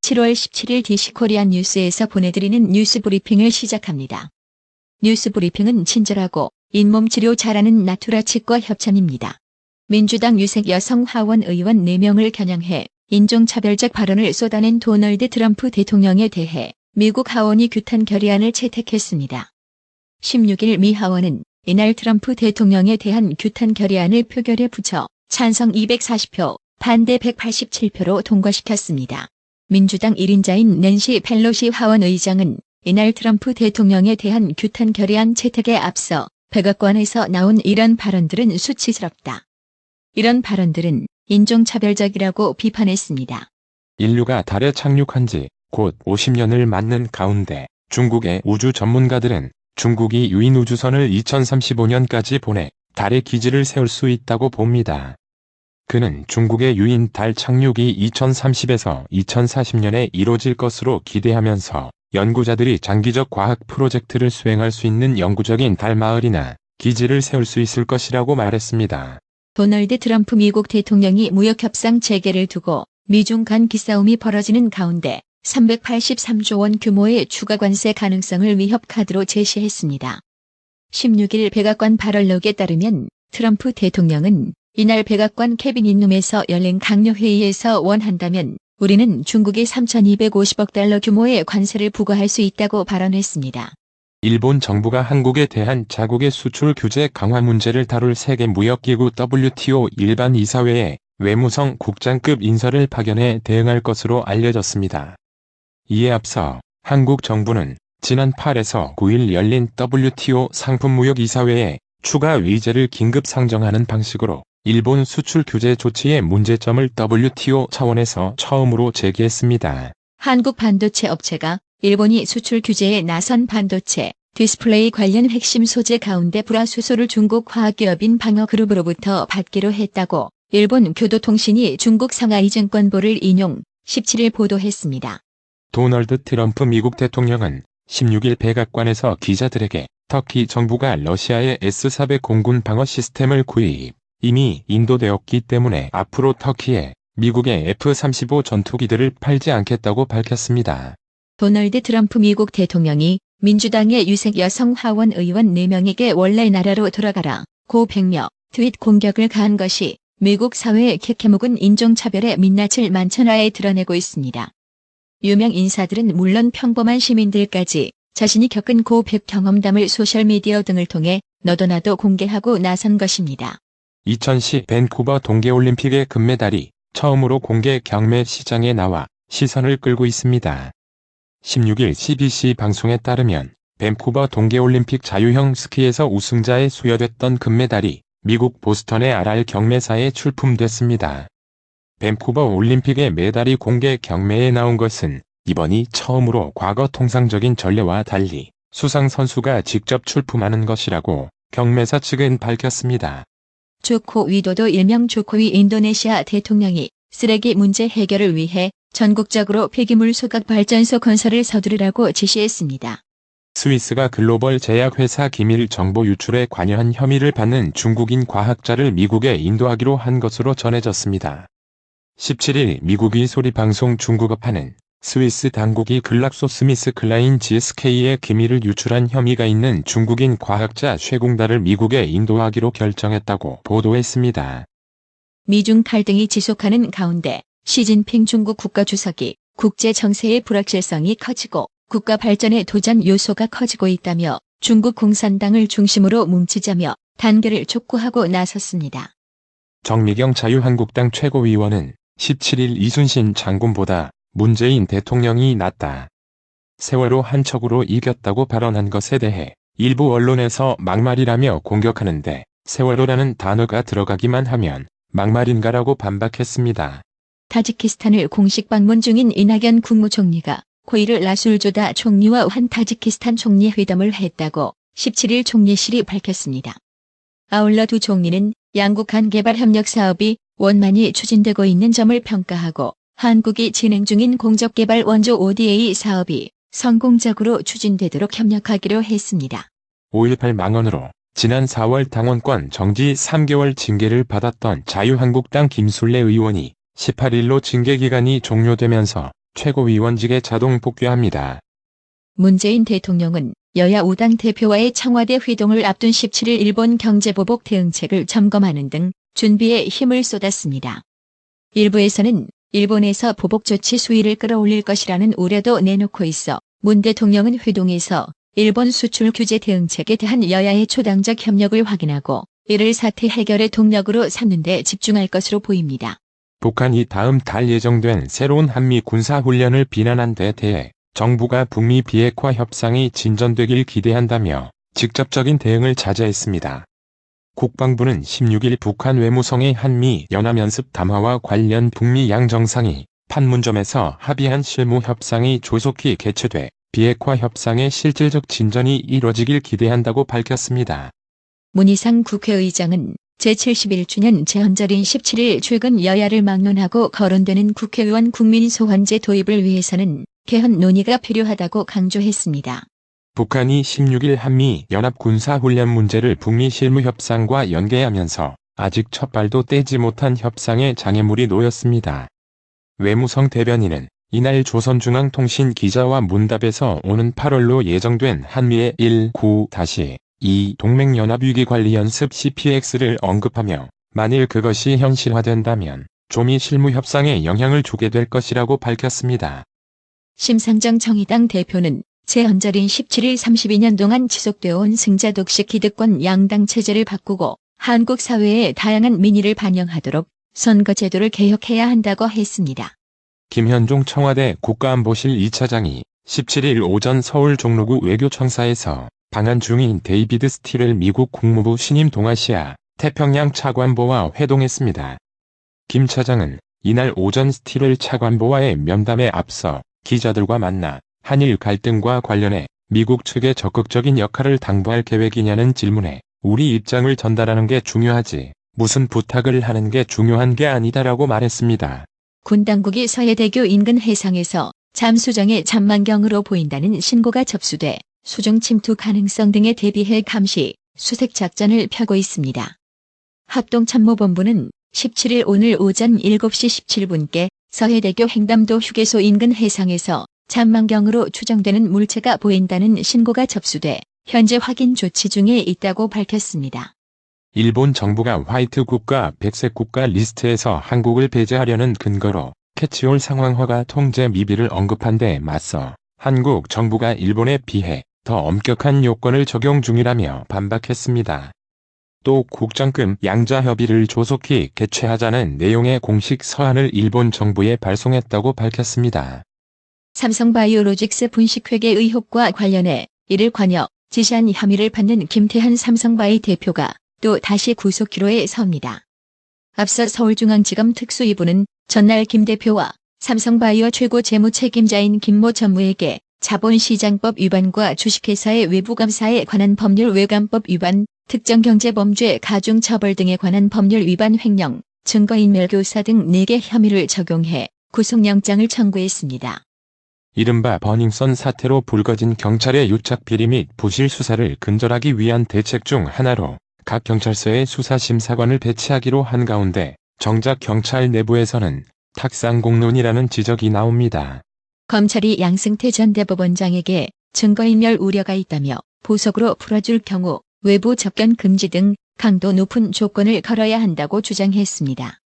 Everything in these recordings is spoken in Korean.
7월 17일 DC코리안 뉴스에서 보내드리는 뉴스 브리핑을 시작합니다. 뉴스 브리핑은 친절하고 잇몸 치료 잘하는 나투라 치과 협찬입니다. 민주당 유색 여성 하원 의원 4명을 겨냥해 인종차별적 발언을 쏟아낸 도널드 트럼프 대통령에 대해 미국 하원이 규탄 결의안을 채택했습니다. 16일 미 하원은 이날 트럼프 대통령에 대한 규탄 결의안을 표결에 붙여 찬성 240표, 반대 187표로 통과시켰습니다. 민주당 1인자인 낸시 펠로시 하원 의장은 이날 트럼프 대통령에 대한 규탄 결의안 채택에 앞서 백악관에서 나온 이런 발언들은 수치스럽다. 이런 발언들은 인종차별적이라고 비판했습니다. 인류가 달에 착륙한 지 곧 50년을 맞는 가운데 중국의 우주 전문가들은 중국이 유인 우주선을 2035년까지 보내 달에 기지를 세울 수 있다고 봅니다. 그는 중국의 유인 달 착륙이 2030에서 2040년에 이뤄질 것으로 기대하면서 연구자들이 장기적 과학 프로젝트를 수행할 수 있는 영구적인 달 마을이나 기지를 세울 수 있을 것이라고 말했습니다. 도널드 트럼프 미국 대통령이 무역협상 재개를 두고 미중 간 기싸움이 벌어지는 가운데 383조 원 규모의 추가 관세 가능성을 위협 카드로 제시했습니다. 16일 백악관 발언록에 따르면 트럼프 대통령은 이날 백악관 캐비닛룸에서 열린 강요회의에서 원한다면 우리는 중국에 3,250억 달러 규모의 관세를 부과할 수 있다고 발언했습니다. 일본 정부가 한국에 대한 자국의 수출 규제 강화 문제를 다룰 세계무역기구 WTO 일반 이사회에 외무성 국장급 인사를 파견해 대응할 것으로 알려졌습니다. 이에 앞서 한국 정부는 지난 8에서 9일 열린 WTO 상품무역이사회에 추가 의제를 긴급 상정하는 방식으로 일본 수출 규제 조치의 문제점을 WTO 차원에서 처음으로 제기했습니다. 한국 반도체 업체가 일본이 수출 규제에 나선 반도체, 디스플레이 관련 핵심 소재 가운데 불화수소를 중국 화학기업인 방어그룹으로부터 받기로 했다고 일본 교도통신이 중국 상하이 증권보를 인용 17일 보도했습니다. 도널드 트럼프 미국 대통령은 16일 백악관에서 기자들에게 터키 정부가 러시아의 S-400 공군 방어 시스템을 구입, 이미 인도되었기 때문에 앞으로 터키에 미국의 F-35 전투기들을 팔지 않겠다고 밝혔습니다. 도널드 트럼프 미국 대통령이 민주당의 유색 여성 하원 의원 4명에게 원래 나라로 돌아가라 고 백며 트윗 공격을 가한 것이 미국 사회의 캐캐묵은 인종차별의 민낯을 만천하에 드러내고 있습니다. 유명 인사들은 물론 평범한 시민들까지 자신이 겪은 고백 경험담을 소셜미디어 등을 통해 너도나도 공개하고 나선 것입니다. 2010 밴쿠버 동계올림픽의 금메달이 처음으로 공개 경매 시장에 나와 시선을 끌고 있습니다. 16일 CBC 방송에 따르면 밴쿠버 동계올림픽 자유형 스키에서 우승자에 수여됐던 금메달이 미국 보스턴의 RR 경매사에 출품됐습니다. 밴쿠버 올림픽의 메달이 공개 경매에 나온 것은 이번이 처음으로 과거 통상적인 전례와 달리 수상 선수가 직접 출품하는 것이라고 경매사 측은 밝혔습니다. 조코 위도도 일명 조코위 인도네시아 대통령이 쓰레기 문제 해결을 위해 전국적으로 폐기물 소각 발전소 건설을 서두르라고 지시했습니다. 스위스가 글로벌 제약회사 기밀 정보 유출에 관여한 혐의를 받는 중국인 과학자를 미국에 인도하기로 한 것으로 전해졌습니다. 17일 미국의 소리방송 중국어파는 스위스 당국이 글락소스미스 클라인 GSK의 기밀을 유출한 혐의가 있는 중국인 과학자 쇠공달을 미국에 인도하기로 결정했다고 보도했습니다. 미중 갈등이 지속하는 가운데 시진핑 중국 국가주석이 국제 정세의 불확실성이 커지고 국가 발전의 도전 요소가 커지고 있다며 중국 공산당을 중심으로 뭉치자며 단결을 촉구하고 나섰습니다. 정미경 자유한국당 최고위원은 17일 이순신 장군보다 문재인 대통령이 낫다. 세월호 한 척으로 이겼다고 발언한 것에 대해 일부 언론에서 막말이라며 공격하는데 세월호라는 단어가 들어가기만 하면 막말인가라고 반박했습니다. 타지키스탄을 공식 방문 중인 이낙연 국무총리가 코이르 라술조다 총리와 한 타지키스탄 총리 회담을 했다고 17일 총리실이 밝혔습니다. 아울러 두 총리는 양국 간 개발 협력 사업이 원만히 추진되고 있는 점을 평가하고 한국이 진행 중인 공적개발 원조 ODA 사업이 성공적으로 추진되도록 협력하기로 했습니다. 5.18 망언으로 지난 4월 당원권 정지 3개월 징계를 받았던 자유한국당 김술래 의원이 18일로 징계기간이 종료되면서 최고위원직에 자동 복귀합니다. 문재인 대통령은 여야 5당 대표와의 청와대 회동을 앞둔 17일 일본 경제보복 대응책을 점검하는 등 준비에 힘을 쏟았습니다. 일부에서는 일본에서 보복 조치 수위를 끌어올릴 것이라는 우려도 내놓고 있어 문 대통령은 회동에서 일본 수출 규제 대응책에 대한 여야의 초당적 협력을 확인하고 이를 사태 해결의 동력으로 삼는 데 집중할 것으로 보입니다. 북한이 다음 달 예정된 새로운 한미 군사훈련을 비난한 데 대해 정부가 북미 비핵화 협상이 진전되길 기대한다며 직접적인 대응을 자제했습니다. 국방부는 16일 북한 외무성의 한미 연합연습 담화와 관련 북미 양정상이 판문점에서 합의한 실무 협상이 조속히 개최돼 비핵화 협상의 실질적 진전이 이뤄지길 기대한다고 밝혔습니다. 문희상 국회의장은 제71주년 제헌절인 17일 최근 여야를 막론하고 거론되는 국회의원 국민소환제 도입을 위해서는 개헌 논의가 필요하다고 강조했습니다. 북한이 16일 한미 연합 군사훈련 문제를 북미 실무협상과 연계하면서 아직 첫 발도 떼지 못한 협상에 장애물이 놓였습니다. 외무성 대변인은 이날 조선중앙통신 기자와 문답에서 오는 8월로 예정된 한미의 19-2 동맹연합위기관리연습 CPX를 언급하며 만일 그것이 현실화된다면 조미 실무협상에 영향을 주게 될 것이라고 밝혔습니다. 심상정 정의당 대표는 제헌절인 17일 32년 동안 지속되어 온 승자 독식 기득권 양당 체제를 바꾸고 한국 사회의 다양한 민의를 반영하도록 선거제도를 개혁해야 한다고 했습니다. 김현종 청와대 국가안보실 2차장이 17일 오전 서울 종로구 외교청사에서 방한 중인 데이비드 스틸을 미국 국무부 신임 동아시아 태평양 차관보와 회동했습니다. 김 차장은 이날 오전 스틸을 차관보와의 면담에 앞서 기자들과 만나 한일 갈등과 관련해 미국 측에 적극적인 역할을 당부할 계획이냐는 질문에 우리 입장을 전달하는 게 중요하지 무슨 부탁을 하는 게 중요한 게 아니다라고 말했습니다. 군 당국이 서해대교 인근 해상에서 잠수정의 잠만경으로 보인다는 신고가 접수돼 수중 침투 가능성 등에 대비해 감시, 수색 작전을 펴고 있습니다. 합동참모본부는 17일 오늘 오전 7시 17분께 서해대교 횡담도 휴게소 인근 해상에서 잠만경으로 추정되는 물체가 보인다는 신고가 접수돼 현재 확인 조치 중에 있다고 밝혔습니다. 일본 정부가 화이트 국가, 백색 국가 리스트에서 한국을 배제하려는 근거로 캐치홀 상황화가 통제 미비를 언급한 데 맞서 한국 정부가 일본에 비해 더 엄격한 요건을 적용 중이라며 반박했습니다. 또 국정금 양자 협의를 조속히 개최하자는 내용의 공식 서한을 일본 정부에 발송했다고 밝혔습니다. 삼성바이오로직스 분식회계 의혹과 관련해 이를 관여, 지시한 혐의를 받는 김태한 삼성바이 대표가 또 다시 구속기로에 섭니다. 앞서 서울중앙지검 특수이부는 전날 김 대표와 삼성바이오 최고 재무책임자인 김모 전무에게 자본시장법 위반과 주식회사의 외부감사에 관한 법률 외감법 위반, 특정경제범죄 가중처벌 등에 관한 법률 위반 횡령, 증거인멸교사 등 4개 혐의를 적용해 구속영장을 청구했습니다. 이른바 버닝썬 사태로 불거진 경찰의 유착 비리 및 부실 수사를 근절하기 위한 대책 중 하나로 각 경찰서에 수사심사관을 배치하기로 한 가운데 정작 경찰 내부에서는 탁상공론이라는 지적이 나옵니다. 검찰이 양승태 전 대법원장에게 증거인멸 우려가 있다며 보석으로 풀어줄 경우 외부 접견 금지 등 강도 높은 조건을 걸어야 한다고 주장했습니다.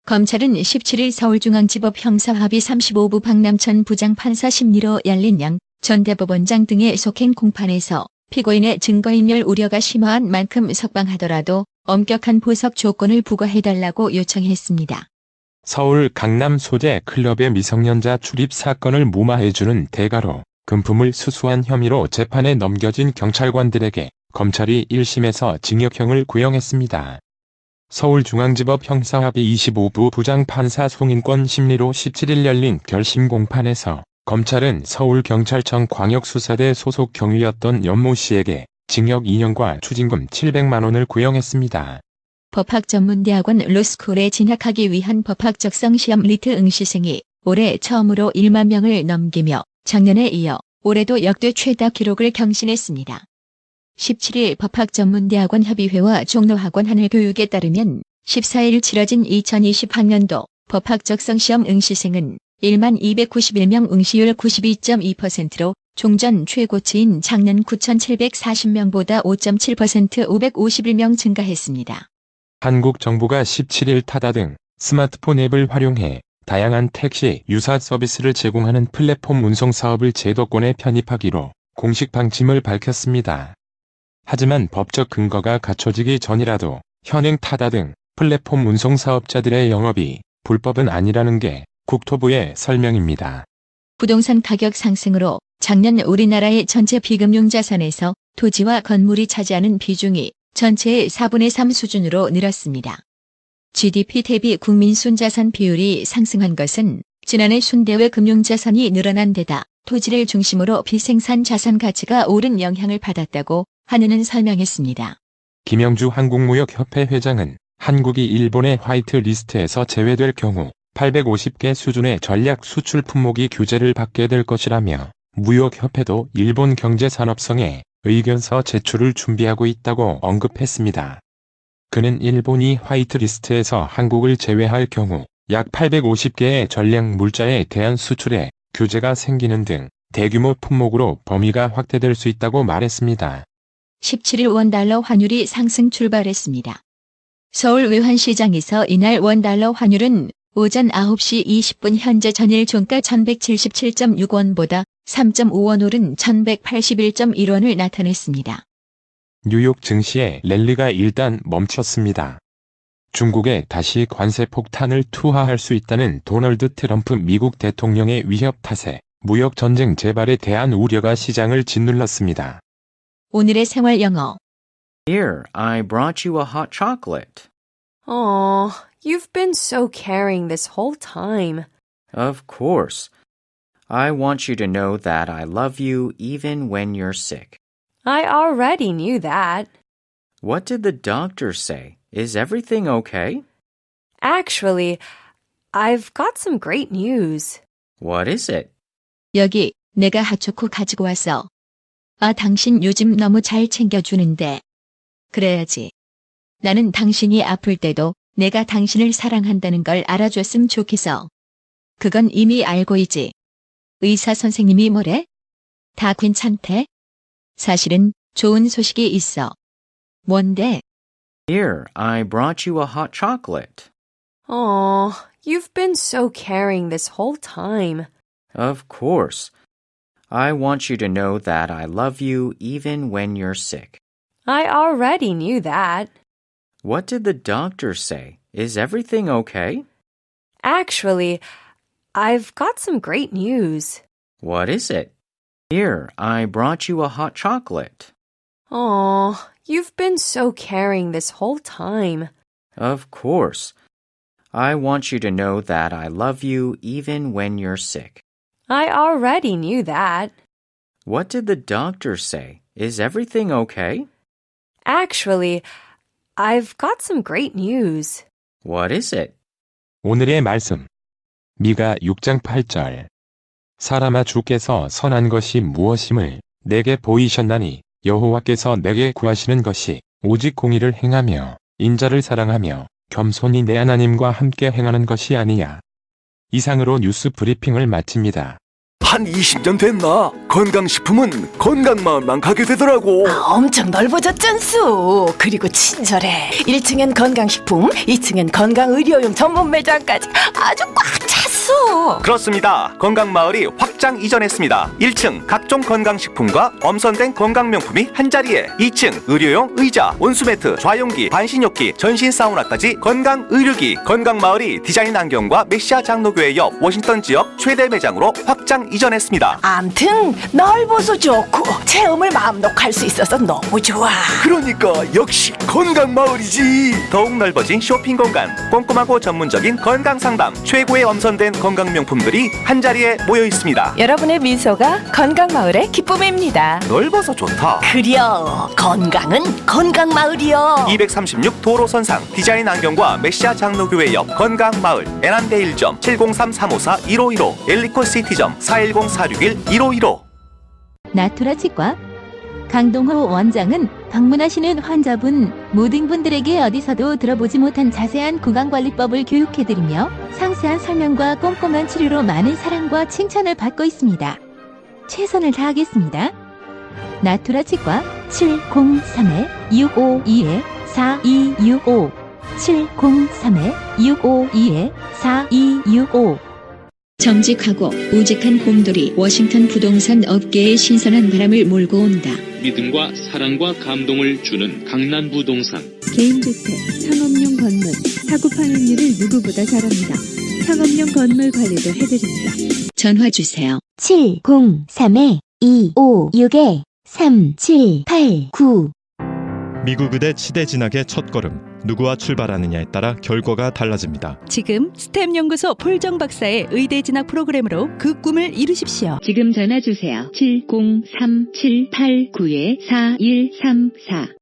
검찰은 17일 서울중앙지법 형사합의 35부 박남천 부장판사 심리로 열린 양 전 대법원장 등의 속행 공판에서 피고인의 증거인멸 우려가 심화한 만큼 석방하더라도 엄격한 보석 조건을 부과해달라고 요청했습니다. 서울 강남 소재 클럽의 미성년자 출입 사건을 무마해주는 대가로 금품을 수수한 혐의로 재판에 넘겨진 경찰관들에게 검찰이 1심에서 징역형을 구형했습니다. 서울중앙지법 형사합의 25부 부장판사 송인권 심리로 17일 열린 결심 공판에서 검찰은 서울경찰청 광역수사대 소속 경위였던 연모 씨에게 징역 2년과 추징금 700만 원을 구형했습니다. 법학전문대학원 로스쿨에 진학하기 위한 법학적성시험 리트 응시생이 올해 처음으로 1만 명을 넘기며 작년에 이어 올해도 역대 최다 기록을 경신했습니다. 17일 법학전문대학원 협의회와 종로학원 하늘교육에 따르면 14일 치러진 2020학년도 법학적성시험 응시생은 1만 291명 응시율 92.2%로 종전 최고치인 작년 9,740명보다 5.7% 551명 증가했습니다. 한국 정부가 17일 타다 등 스마트폰 앱을 활용해 다양한 택시 유사 서비스를 제공하는 플랫폼 운송 사업을 제도권에 편입하기로 공식 방침을 밝혔습니다. 하지만 법적 근거가 갖춰지기 전이라도 현행 타다 등 플랫폼 운송 사업자들의 영업이 불법은 아니라는 게 국토부의 설명입니다. 부동산 가격 상승으로 작년 우리나라의 전체 비금융 자산에서 토지와 건물이 차지하는 비중이 전체의 4분의 3 수준으로 늘었습니다. GDP 대비 국민 순자산 비율이 상승한 것은 지난해 순대외 금융자산이 늘어난 데다 토지를 중심으로 비생산 자산 가치가 오른 영향을 받았다고 한은은 설명했습니다. 김영주 한국무역협회 회장은 한국이 일본의 화이트 리스트에서 제외될 경우 850개 수준의 전략 수출 품목이 규제를 받게 될 것이라며 무역협회도 일본 경제산업성에 의견서 제출을 준비하고 있다고 언급했습니다. 그는 일본이 화이트 리스트에서 한국을 제외할 경우 약 850개의 전략 물자에 대한 수출에 규제가 생기는 등 대규모 품목으로 범위가 확대될 수 있다고 말했습니다. 17일 원달러 환율이 상승 출발했습니다. 서울 외환시장에서 이날 원달러 환율은 오전 9시 20분 현재 전일 종가 1177.6원보다 3.5원 오른 1181.1원을 나타냈습니다. 뉴욕 증시의 랠리가 일단 멈췄습니다. 중국에 다시 관세 폭탄을 투하할 수 있다는 도널드 트럼프 미국 대통령의 위협 탓에 무역 전쟁 재발에 대한 우려가 시장을 짓눌렀습니다. 오늘의 생활 영어. Here, I brought you a hot chocolate. Aw, you've been so caring this whole time. Of course. I want you to know that I love you even when you're sick. I already knew that. What did the doctor say? Is everything okay? Actually, I've got some great news. What is it? 여기 내가 핫초코 가지고 왔어. 아, 당신 요즘 너무 잘 챙겨주는데. 그래야지. 나는 당신이 아플 때도 내가 당신을 사랑한다는 걸 알아줬으면 좋겠어. 그건 이미 알고 있지. 의사 선생님이 뭐래? 다 괜찮대? 사실은 좋은 소식이 있어. 뭔데? Here, I brought you a hot chocolate. Aw, you've been so caring this whole time. Of course. I want you to know that I love you even when you're sick. I already knew that. What did the doctor say? Is everything okay? Actually, I've got some great news. What is it? Here, I brought you a hot chocolate. Aw, you've been so caring this whole time. Of course. I want you to know that I love you even when you're sick. I already knew that. What did the doctor say? Is everything okay? Actually, I've got some great news. What is it? 오늘의 말씀. 미가 6장 8절. 사람아 주께서 선한 것이 무엇임을 내게 보이셨나니 여호와께서 내게 구하시는 것이 오직 공의를 행하며 인자를 사랑하며 겸손히 내 하나님과 함께 행하는 것이 아니냐. 이상으로 뉴스 브리핑을 마칩니다. 한 20년 됐나? 건강식품은 건강마을만 가게 되더라고. 엄청 넓어졌잖소. 그리고 친절해. 1층엔 건강식품, 2층엔 건강의료용 전문 매장까지 아주 꽉 찼어. 그렇습니다. 건강마을이 확장 이전했습니다. 1층 각종 건강식품과 엄선된 건강명품이 한자리에, 2층 의료용 의자, 온수매트, 좌용기, 반신욕기, 전신 사우나까지 건강의료기. 건강마을이 디자인 안경과 메시아 장로교회 옆 워싱턴 지역 최대 매장으로 확장 이전했습니다. 암튼 넓어서 좋고 체험을 마음 놓고 할 수 있어서 너무 좋아. 그러니까 역시 건강마을이지. 더욱 넓어진 쇼핑 공간, 꼼꼼하고 전문적인 건강 상담, 최고의 엄선된 건강명품들이 한자리에 모여 있습니다. 여러분의 미소가 건강마을의 기쁨입니다. 넓어서 좋다. 그려 건강은 건강마을이여. 236 도로선상 디자인 안경과 메시아 장로교회 옆 건강마을 애난데 1점 703-354-1515 엘리코시티점 410-461-1515 나투라 치과 강동호 원장은 방문하시는 환자분 모든 분들에게 어디서도 들어보지 못한 자세한 구강관리법을 교육해드리며 상세한 설명과 꼼꼼한 치료로 많은 사랑과 칭찬을 받고 있습니다. 최선을 다하겠습니다. 나투라 치과 703-652-4265 703-652-4265 정직하고 우직한 곰돌이 워싱턴 부동산 업계의 신선한 바람을 몰고 온다. 믿음과 사랑과 감동을 주는 강남부동산. 개인주택, 상업용 건물, 사고 판매율을 누구보다 잘합니다. 상업용 건물 관리도 해드립니다. 전화 주세요. 703-256-3789 미국 의대 치대 진학의 첫걸음, 누구와 출발하느냐에 따라 결과가 달라집니다. 지금 스템 연구소 폴정 박사의 의대 진학 프로그램으로 그 꿈을 이루십시오. 지금 전화 주세요. 703-789-4134